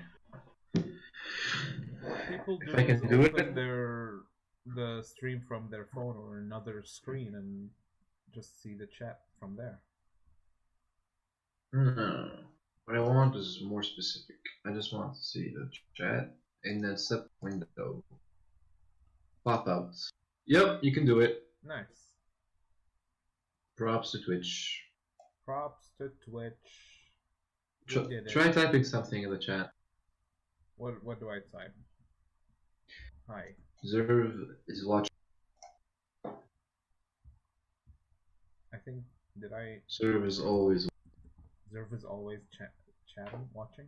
Speaker 1: What people do
Speaker 3: If I
Speaker 1: is
Speaker 3: can do
Speaker 1: open
Speaker 3: it.
Speaker 1: the stream from their phone or another screen and just see the chat from there.
Speaker 3: No. What I want is more specific. I just want to see the chat in that sub window. Pop out. Yep, you can do it.
Speaker 1: Nice.
Speaker 3: Props to Twitch.
Speaker 1: Props to Twitch. We did it.
Speaker 3: Try typing something in the chat.
Speaker 1: What do I type? Hi.
Speaker 3: Zirve is watching.
Speaker 1: I think did I?
Speaker 3: Zirve is always
Speaker 1: Zirve is always chatting, watching.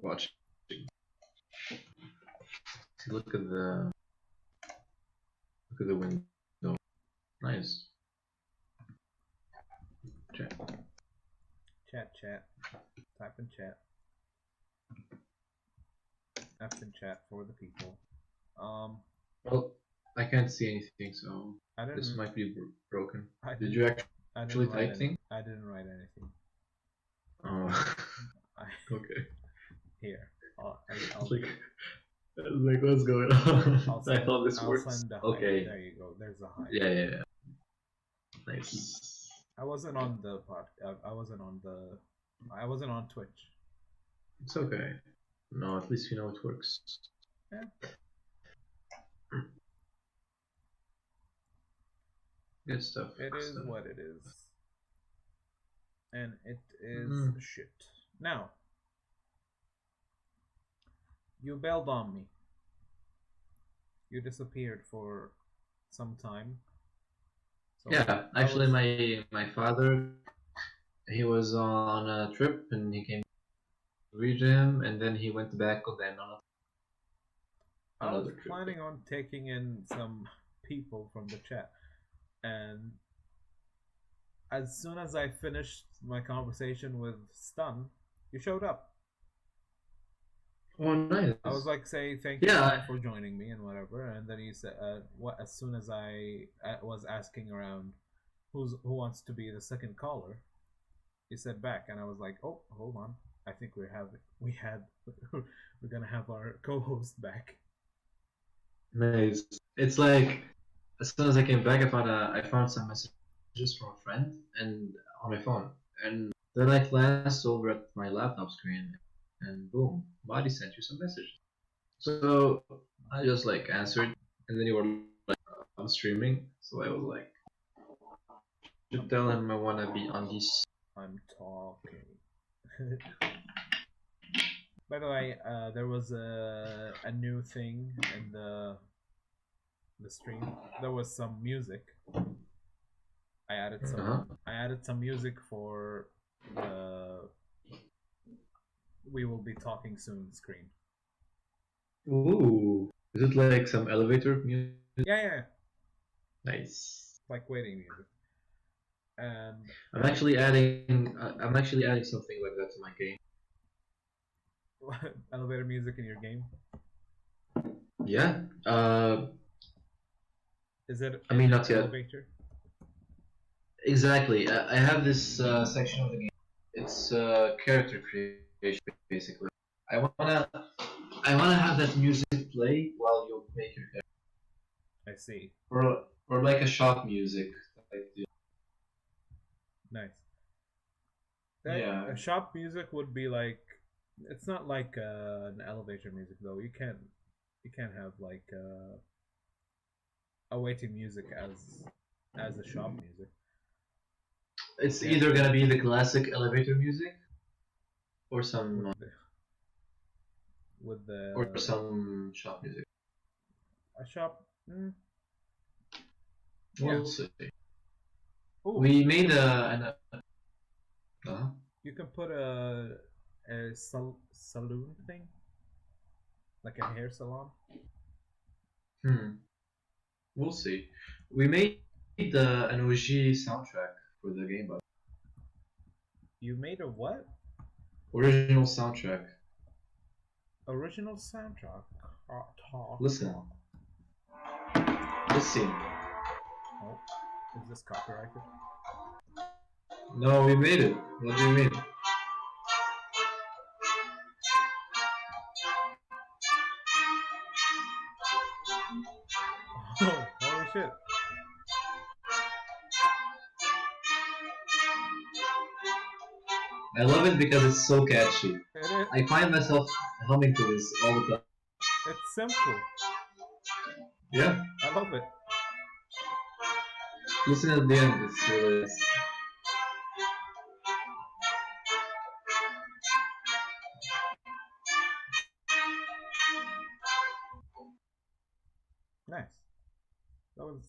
Speaker 3: watching. Look at the window. Nice. Chat.
Speaker 1: Chat. Type in chat. F in chat for the people.
Speaker 3: Well, I can't see anything, so
Speaker 1: I didn't.
Speaker 3: this might be broken.
Speaker 1: I
Speaker 3: Did
Speaker 1: didn't-
Speaker 3: you
Speaker 1: I
Speaker 3: actually
Speaker 1: didn't write
Speaker 3: type things?
Speaker 1: I didn't write anything.
Speaker 3: Oh,
Speaker 1: I,
Speaker 3: okay.
Speaker 1: here. I'll
Speaker 3: Like what's going on?
Speaker 1: I'll
Speaker 3: I
Speaker 1: send,
Speaker 3: thought this
Speaker 1: I'll
Speaker 3: works.
Speaker 1: send the hi.
Speaker 3: Okay.
Speaker 1: There you go. There's a hi.
Speaker 3: Yeah. Nice.
Speaker 1: I wasn't on the pod. I wasn't on Twitch.
Speaker 3: It's okay. No, at least you know it works.
Speaker 1: Yeah.
Speaker 3: Good stuff.
Speaker 1: It
Speaker 3: Good
Speaker 1: is
Speaker 3: stuff.
Speaker 1: what it is. And it is
Speaker 3: Mm.
Speaker 1: shit. Now, you bailed on me. You disappeared for some time. So
Speaker 3: Yeah,
Speaker 1: I
Speaker 3: actually,
Speaker 1: was
Speaker 3: my father, he was on a trip and he came to read him, and then he went back then on
Speaker 1: I was
Speaker 3: another trip.
Speaker 1: planning on taking in some people from the chat, and as soon as I finished my conversation with Stun, you showed up.
Speaker 3: Oh, nice.
Speaker 1: I was like, say thank you
Speaker 3: Yeah.
Speaker 1: Stun, for joining me and whatever, and then he said, "What?" As soon as I was asking around, who wants to be the second caller, he said back, and I was like, "Oh, hold on, I think we're gonna have our co-host back."
Speaker 3: Nice. It's like as soon as I came back, I found some messages from a friend and on my phone, and then I glanced over at my laptop screen, and boom, Mody sent you some messages. So I just like answered, and then you were like, "I'm streaming," so I was like, "Should tell him I wanna be on this."
Speaker 1: I'm talking. By the way, there was a new thing in the stream. There was some music. I added some.
Speaker 3: Uh-huh.
Speaker 1: I added some music for the "We Will Be Talking Soon" screen.
Speaker 3: Ooh, is it like some elevator music?
Speaker 1: Yeah.
Speaker 3: Nice.
Speaker 1: Like waiting music. And
Speaker 3: I'm actually adding. I'm actually adding something like that to my game.
Speaker 1: elevator music in your game.
Speaker 3: Yeah.
Speaker 1: Is it?
Speaker 3: I mean,
Speaker 1: in
Speaker 3: not
Speaker 1: an
Speaker 3: yet.
Speaker 1: elevator?
Speaker 3: Exactly. I have this section of the game. It's character creation, basically. I wanna, I wanna have that music play while you make your character,
Speaker 1: I see.
Speaker 3: or like a shop music. Like
Speaker 1: Nice. That
Speaker 3: yeah.
Speaker 1: shop music would be like. It's not like an elevator music though. You can't have like a waiting music as a shop music.
Speaker 3: It's
Speaker 1: Yeah.
Speaker 3: either gonna be the classic elevator music, or some,
Speaker 1: With the
Speaker 3: or some shop music.
Speaker 1: a shop.
Speaker 3: We'll
Speaker 1: Yeah.
Speaker 3: see.
Speaker 1: Ooh,
Speaker 3: We made uh
Speaker 1: you can put a saloon thing, like a hair salon.
Speaker 3: We'll see. We made an OG soundtrack for the game, but
Speaker 1: You made a what?
Speaker 3: original soundtrack.
Speaker 1: Original soundtrack.
Speaker 3: Listen. Let's see.
Speaker 1: Oh, is this copyrighted?
Speaker 3: No, we made it. What do you mean?
Speaker 1: Oh, holy shit!
Speaker 3: I love it because it's so catchy.
Speaker 1: It is.
Speaker 3: I find myself humming to this all the time.
Speaker 1: It's simple.
Speaker 3: Yeah.
Speaker 1: I love it.
Speaker 3: Listen at the end. It's really nice.
Speaker 1: Nice. That was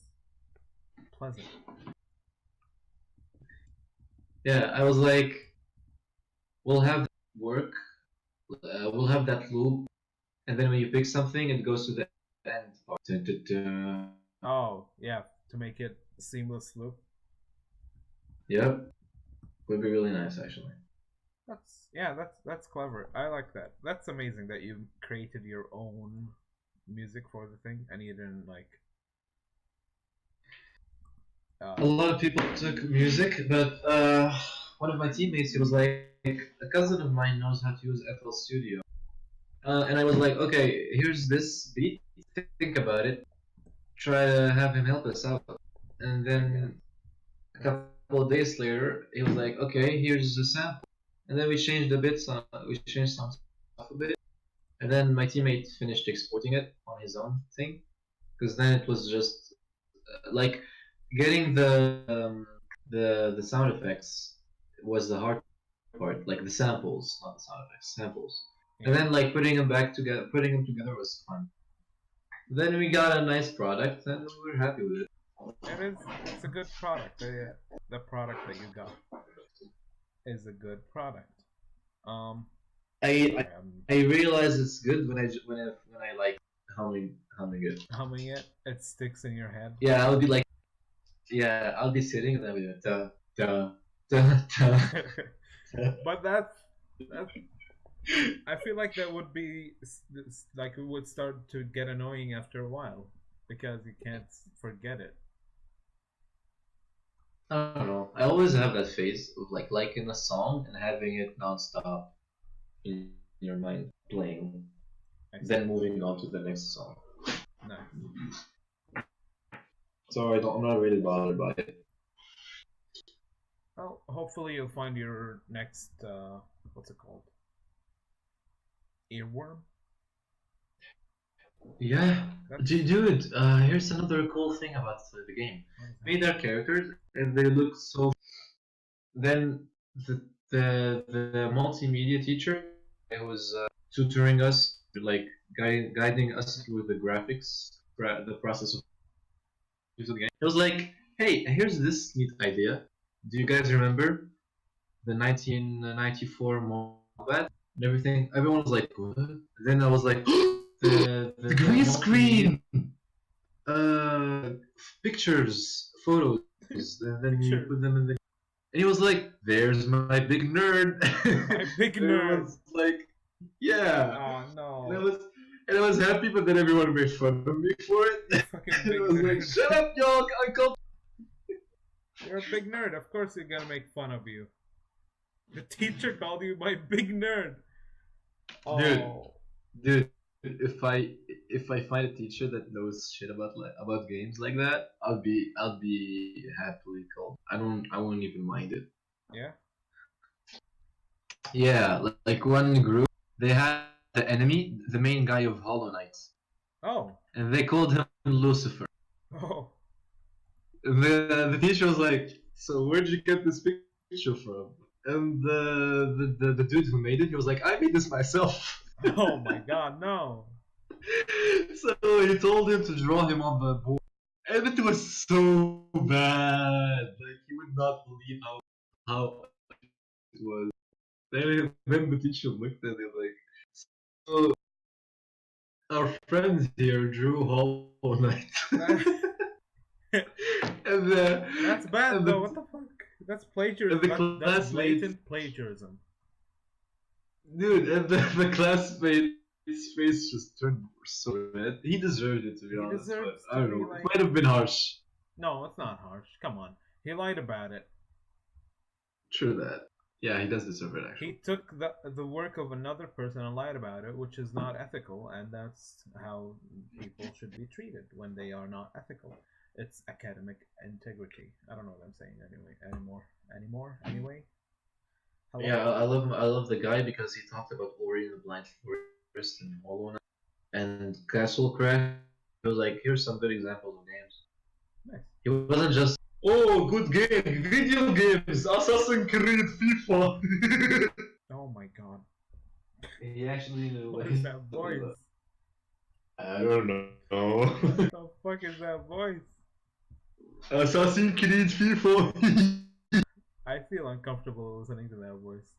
Speaker 1: pleasant.
Speaker 3: Yeah, I was like, we'll have that work. We'll have that loop, and then when you pick something, it goes to the end part. Dun, dun, dun.
Speaker 1: Oh yeah, to make it a seamless loop.
Speaker 3: Yep. Would be really nice, actually.
Speaker 1: That's clever. I like that. That's amazing that you created your own music for the thing and you didn't like.
Speaker 3: A lot of people took music, but one of my teammates, he was like, a cousin of mine knows how to use FL Studio. And I was like, okay, here's this beat. Think about it. Try to have him help us out. And then a couple of days later, he was like, okay, here's the sample. And then we changed the bits. We changed some stuff a bit. And then my teammate finished exporting it on his own thing. Because then it was just like getting the sound effects was the hard part, like the samples, not the sound effects, samples. And
Speaker 1: Yeah.
Speaker 3: then like putting them together was fun. Then we got a nice product, and we were happy with it.
Speaker 1: It is. It's a good product. The product that you got is a good product. Um,
Speaker 3: I
Speaker 1: sorry, I'm
Speaker 3: I realize it's good when I like humming it.
Speaker 1: humming it. It sticks in your head.
Speaker 3: Yeah, I'll be like, yeah, I'll be sitting and I'll be like, da da da da.
Speaker 1: But that's. I feel like that would be like it would start to get annoying after a while because you can't forget it.
Speaker 3: I don't know. I always have that phase of like liking a song and having it nonstop in your mind playing,
Speaker 1: I see.
Speaker 3: then moving on to the next song.
Speaker 1: Nice.
Speaker 3: So I'm not really bothered by it.
Speaker 1: Well, hopefully you'll find your next what's it called? Earworm.
Speaker 3: Yeah,
Speaker 1: That's
Speaker 3: dude. Here's another cool thing about the game.
Speaker 1: what is that?
Speaker 3: Made our characters and they look so. Then the multimedia teacher who was tutoring us, like guiding us through the graphics, the process of the game. It was like, hey, here's this neat idea. Do you guys remember the 1994 Mobat and everything? Everyone was like, what? Then I was like, the green screen, pictures, photos, and then you
Speaker 1: Picture.
Speaker 3: put them in the. And he was like, "There's my big nerd."
Speaker 1: My big
Speaker 3: And I
Speaker 1: nerd.
Speaker 3: was like, "Yeah."
Speaker 1: Oh
Speaker 3: And I
Speaker 1: no.
Speaker 3: was and I was happy, but then everyone made fun of me for it.
Speaker 1: Fucking
Speaker 3: And
Speaker 1: big
Speaker 3: I was like,
Speaker 1: nerd.
Speaker 3: "Shut up, y'all, uncle."
Speaker 1: You're a big nerd. Of course you're gonna make fun of you. The teacher called you my big nerd. Oh.
Speaker 3: Dude, if I find a teacher that knows shit about games like that, I'll be happily called. I won't even mind it.
Speaker 1: Yeah?
Speaker 3: Yeah, like one group, they had the enemy, the main guy of Hollow Knight,
Speaker 1: Oh.
Speaker 3: and they called him Lucifer.
Speaker 1: Oh.
Speaker 3: And the teacher was like, "So where'd you get this picture from?" And the dude who made it, he was like, "I made this myself."
Speaker 1: Oh my god, no.
Speaker 3: So he told him to draw him on the board, and it was so bad. Like he would not believe how it was. Then the teacher looked at him like, "So our friend here drew Hollow Knight." and
Speaker 1: That's bad
Speaker 3: and
Speaker 1: though.
Speaker 3: the
Speaker 1: What the fuck? That's
Speaker 3: and
Speaker 1: plagiarism.
Speaker 3: the
Speaker 1: That's
Speaker 3: classmates,
Speaker 1: blatant plagiarism.
Speaker 3: dude, and the classmate, his face just turned so red. He deserved it, to be
Speaker 1: He
Speaker 3: honest, but
Speaker 1: deserves
Speaker 3: I
Speaker 1: to
Speaker 3: don't
Speaker 1: be
Speaker 3: know. It
Speaker 1: like.
Speaker 3: might have been harsh.
Speaker 1: No, it's not harsh. Come on. He lied about it.
Speaker 3: True that. Yeah, he does deserve it,
Speaker 1: He
Speaker 3: actually.
Speaker 1: took the work of another person and lied about it, which is not ethical, and that's how people should be treated when they are not ethical. It's academic integrity. I don't know what I'm saying anyway. Hello?
Speaker 3: Yeah, I love the guy because he talked about Ori and the Blind Forest and Hollow Knight and Castle Crash. He was like, here's some good examples of games.
Speaker 1: Nice.
Speaker 3: He wasn't just, oh, good game, video games, Assassin's Creed, FIFA.
Speaker 1: Oh my god.
Speaker 3: He actually knew
Speaker 1: What
Speaker 3: what
Speaker 1: is
Speaker 3: he
Speaker 1: that voice?
Speaker 3: I don't know.
Speaker 1: What the fuck is that voice?
Speaker 3: Assassin's Creed, FIFA.
Speaker 1: I feel uncomfortable listening to that voice.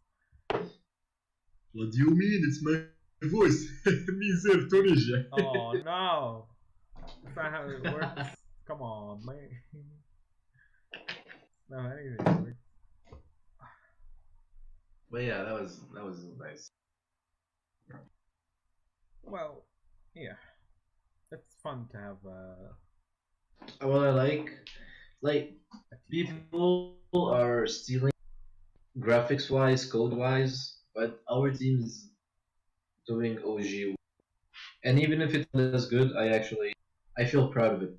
Speaker 3: What do you mean? It's my voice. Me, Zirve, Tunisia.
Speaker 1: Oh no! That's not how it works. Come on, man. No, anything works.
Speaker 3: But yeah, that was nice.
Speaker 1: Well, yeah. It's fun to have
Speaker 3: What I like
Speaker 1: a teacher.
Speaker 3: people are stealing graphics wise, code wise, but our team is doing OG. And even if it's not as good, I feel proud of it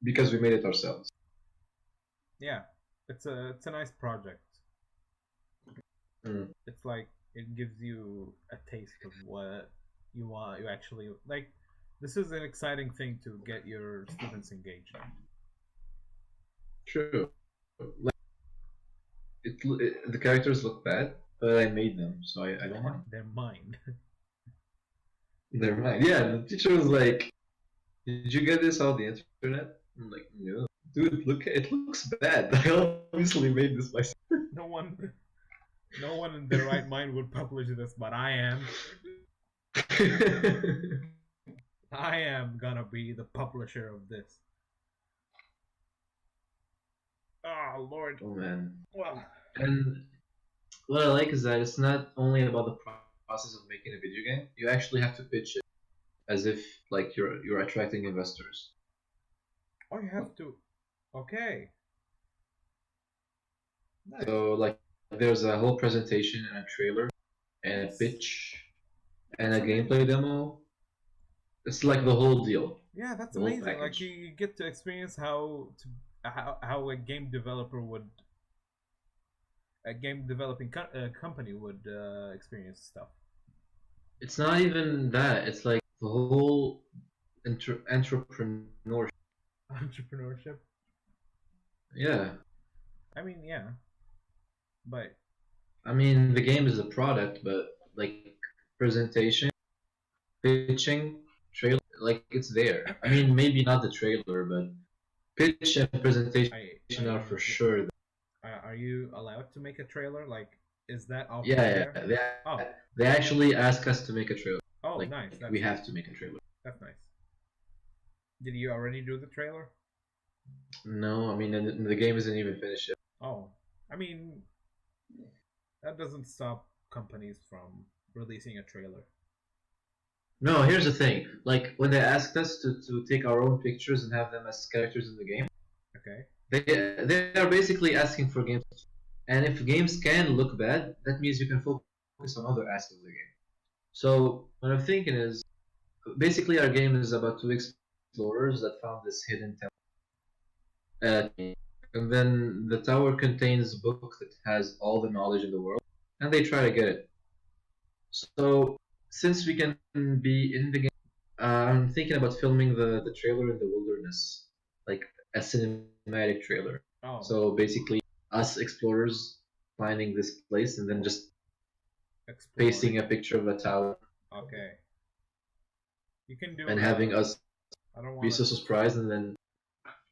Speaker 3: because we made it ourselves.
Speaker 1: Yeah, it's a nice project.
Speaker 3: Mm.
Speaker 1: It's like it gives you a taste of what you want. You actually like. This is an exciting thing to get your students engaged.
Speaker 3: True. Like, the characters look bad, but I made them, so I don't mind.
Speaker 1: They're mine.
Speaker 3: Never mind. Yeah, the teacher was like, "Did you get this off the internet?" I'm like, "No, dude, look, it looks bad. I obviously made this myself."
Speaker 1: No one, no one in their right mind would publish this, but I am. I am gonna be the publisher of this. Oh Lord.
Speaker 3: Oh man.
Speaker 1: Well,
Speaker 3: And what I like is that it's not only about the process of making a video game. You actually have to pitch it as if like you're attracting investors.
Speaker 1: oh, you have to. Okay. Nice.
Speaker 3: So like there's a whole presentation and a trailer and a pitch and a gameplay demo. It's like the whole deal.
Speaker 1: Yeah, that's
Speaker 3: The whole
Speaker 1: amazing. Like
Speaker 3: package.
Speaker 1: you get to experience how a game developer would a game developing company would experience stuff.
Speaker 3: It's not even that. It's like the whole entrepreneurship.
Speaker 1: Entrepreneurship.
Speaker 3: Yeah.
Speaker 1: I mean, yeah, but
Speaker 3: I mean, the game is a product, but like presentation, pitching, trailer, like it's there. I mean, maybe not the trailer, but pitch and presentation are for sure.
Speaker 1: Are you allowed to make a trailer? Like, is that off
Speaker 3: Yeah,
Speaker 1: there?
Speaker 3: yeah.
Speaker 1: Oh,
Speaker 3: They actually ask us to make a trailer.
Speaker 1: oh,
Speaker 3: Like,
Speaker 1: nice.
Speaker 3: we have to make a trailer.
Speaker 1: That's nice. Did you already do the trailer?
Speaker 3: No, I mean, the game isn't even finished yet.
Speaker 1: Oh, I mean, that doesn't stop companies from releasing a trailer.
Speaker 3: No, here's the thing. Like, when they asked us to take our own pictures and have them as characters in the game,
Speaker 1: Okay.
Speaker 3: they are basically asking for games. And if games can look bad, that means you can focus on other aspects of the game. So what I'm thinking is, basically our game is about two explorers that found this hidden temple. And then the tower contains a book that has all the knowledge in the world, and they try to get it. So since we can be in the game, I'm thinking about filming the trailer in the wilderness, like a cinematic trailer.
Speaker 1: Oh.
Speaker 3: So basically, us explorers finding this place and then just
Speaker 1: Explore.
Speaker 3: pasting a picture of a tower
Speaker 1: Okay. You can do.
Speaker 3: and having us
Speaker 1: I don't
Speaker 3: be
Speaker 1: want
Speaker 3: so surprised and then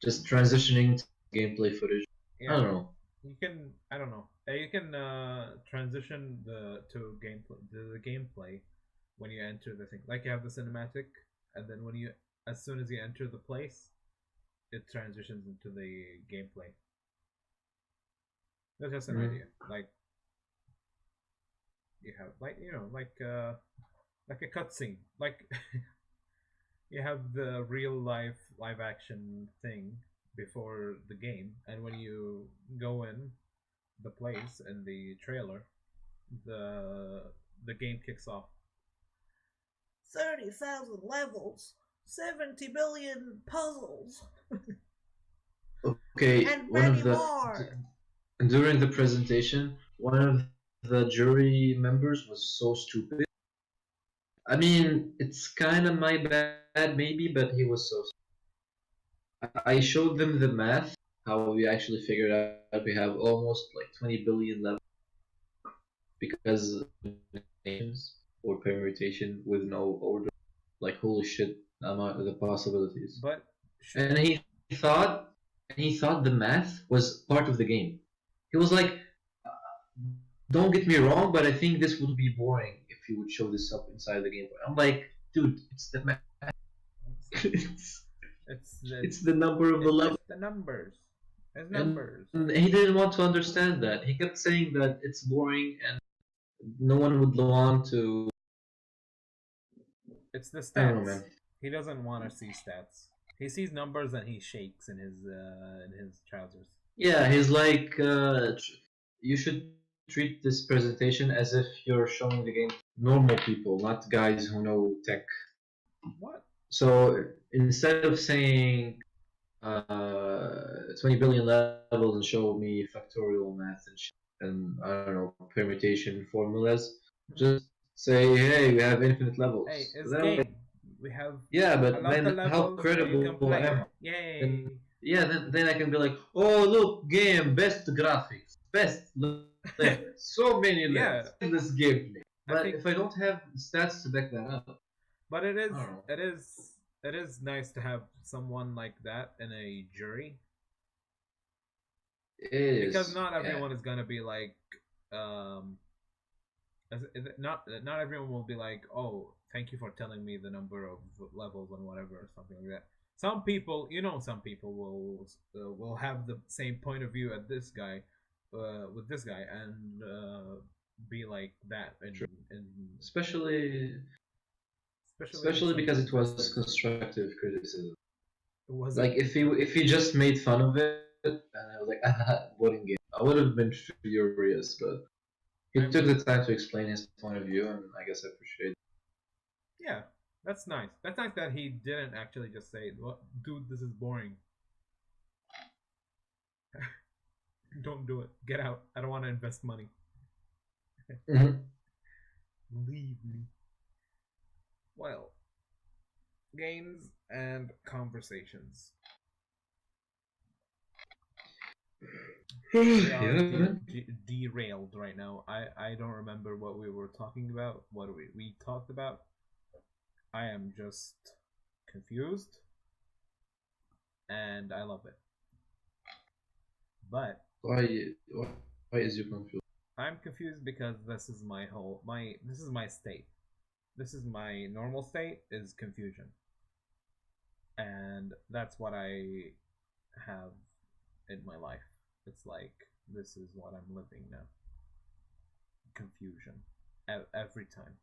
Speaker 3: just transitioning to gameplay footage.
Speaker 1: Yeah.
Speaker 3: I don't know.
Speaker 1: You can. I don't know. You can transition the gameplay when you enter the thing. Like you have the cinematic, and then as soon as you enter the place, it transitions into the gameplay. That's just an idea. Like you have like like a cutscene. Like you have the real live action thing before the game, and when you go in the place in the trailer, the game kicks off. 30,000 levels, 70 billion puzzles,
Speaker 3: Okay,
Speaker 1: and
Speaker 3: one of
Speaker 1: many
Speaker 3: the
Speaker 1: more.
Speaker 3: during the presentation, one of the jury members was so stupid. I mean, it's kind of my bad, maybe, but he was so. I showed them the math, how we actually figured out we have almost like 20 billion levels because names or permutation with no order. Like holy shit, the amount of the possibilities.
Speaker 1: But
Speaker 3: And he thought the math was part of the game. He was like, "Don't get me wrong, but I think this would be boring if you would show this up inside the game." I'm like, dude, it's the math. it's the number of the level.
Speaker 1: It's the numbers. It's numbers.
Speaker 3: And he didn't want to understand that. He kept saying that it's boring and no one would want to.
Speaker 1: It's the
Speaker 3: I don't know,
Speaker 1: stats.
Speaker 3: man.
Speaker 1: He doesn't want to see stats. He sees numbers and he shakes in his trousers.
Speaker 3: Yeah, he's like, you should treat this presentation as if you're showing the game to normal people, not guys who know tech.
Speaker 1: What?
Speaker 3: So instead of saying 20 billion levels and show me factorial math and I don't know, permutation formulas, just say, hey, we have infinite levels.
Speaker 1: Hey, it's
Speaker 3: Then-
Speaker 1: game. We have
Speaker 3: Yeah,
Speaker 1: a
Speaker 3: but
Speaker 1: lot
Speaker 3: then
Speaker 1: of
Speaker 3: how
Speaker 1: levels. You can
Speaker 3: credible
Speaker 1: play.
Speaker 3: am I?
Speaker 1: Yay!
Speaker 3: Then yeah, then I can be like, oh look, game, best graphics, best levels, so many
Speaker 1: Yeah,
Speaker 3: levels in this gameplay.
Speaker 1: I
Speaker 3: But
Speaker 1: think,
Speaker 3: if I don't have stats to back that up,
Speaker 1: but
Speaker 3: I don't know.
Speaker 1: it is nice to have someone like that in a jury,
Speaker 3: It
Speaker 1: because
Speaker 3: is,
Speaker 1: not
Speaker 3: yeah,
Speaker 1: everyone is gonna be like, um, not everyone will be like, oh, thank you for telling me the number of levels and whatever or something like that. Some people, some people will have the same point of view at this guy, with this guy, and be like that,
Speaker 3: true.
Speaker 1: in
Speaker 3: Especially,
Speaker 1: especially in
Speaker 3: especially
Speaker 1: some
Speaker 3: because it was
Speaker 1: investors.
Speaker 3: constructive criticism.
Speaker 1: It wasn't
Speaker 3: Like if he just made fun of it, and I was like, ah, boring game, I would have been furious. But he
Speaker 1: I'm
Speaker 3: took the time to explain his point of view, and I guess I appreciate.
Speaker 1: Yeah, that's nice. That's nice that he didn't actually just say, "What, dude, this is boring. Don't do it. Get out. I don't want to invest money.
Speaker 3: Mhm.
Speaker 1: Leave me." Well, games and conversations. We are
Speaker 3: Yeah, man.
Speaker 1: derailed right now. I don't remember what we were talking about. What we talked about. I am just confused, and I love it. But
Speaker 3: Why why is you confused?
Speaker 1: I'm confused because this is my state. This is my normal state, is confusion. And that's what I have in my life. It's like, this is what I'm living now. Confusion. Every time.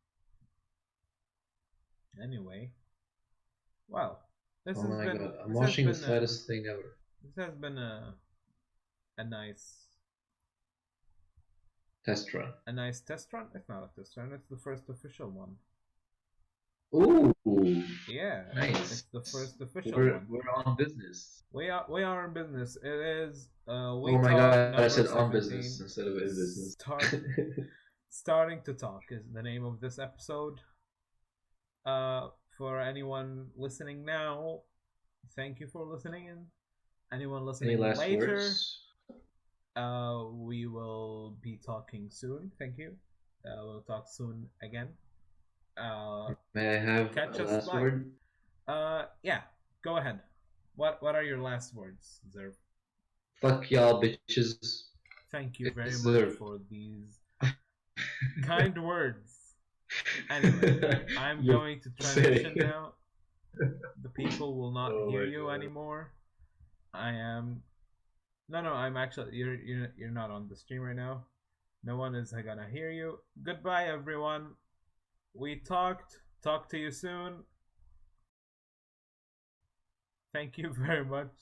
Speaker 1: Anyway, well,
Speaker 3: Oh my god, I'm
Speaker 1: this has
Speaker 3: watching the
Speaker 1: been
Speaker 3: saddest thing ever.
Speaker 1: this has been a nice
Speaker 3: Test run.
Speaker 1: test run. It's not a test run, it's the first official one.
Speaker 3: Ooh,
Speaker 1: Yeah,
Speaker 3: nice.
Speaker 1: it's the first official
Speaker 3: We're
Speaker 1: one.
Speaker 3: we're on business.
Speaker 1: We are in business. It is We
Speaker 3: Oh my
Speaker 1: Talk
Speaker 3: god, I
Speaker 1: number
Speaker 3: said on
Speaker 1: 17.
Speaker 3: business instead of in business.
Speaker 1: Starting to Talk is the name of this episode. For anyone listening now, thank you for listening in. Anyone
Speaker 3: Any
Speaker 1: listening
Speaker 3: last
Speaker 1: later,
Speaker 3: words?
Speaker 1: we will be talking soon. Thank you. We'll talk soon again.
Speaker 3: May I have
Speaker 1: Catch
Speaker 3: a
Speaker 1: us
Speaker 3: last
Speaker 1: live.
Speaker 3: word?
Speaker 1: Yeah, go ahead. What are your last words, Zirve?
Speaker 3: Fuck y'all bitches.
Speaker 1: Thank you very much
Speaker 3: Zirve.
Speaker 1: for these kind words. Anyway, I'm
Speaker 3: You're
Speaker 1: going to transition
Speaker 3: saying-
Speaker 1: now. The people will not
Speaker 3: Oh
Speaker 1: hear
Speaker 3: my
Speaker 1: you
Speaker 3: God.
Speaker 1: anymore. I am. No, I'm actually. You're not on the stream right now. No one is gonna hear you. Goodbye, everyone. We talked. Talk to you soon. Thank you very much.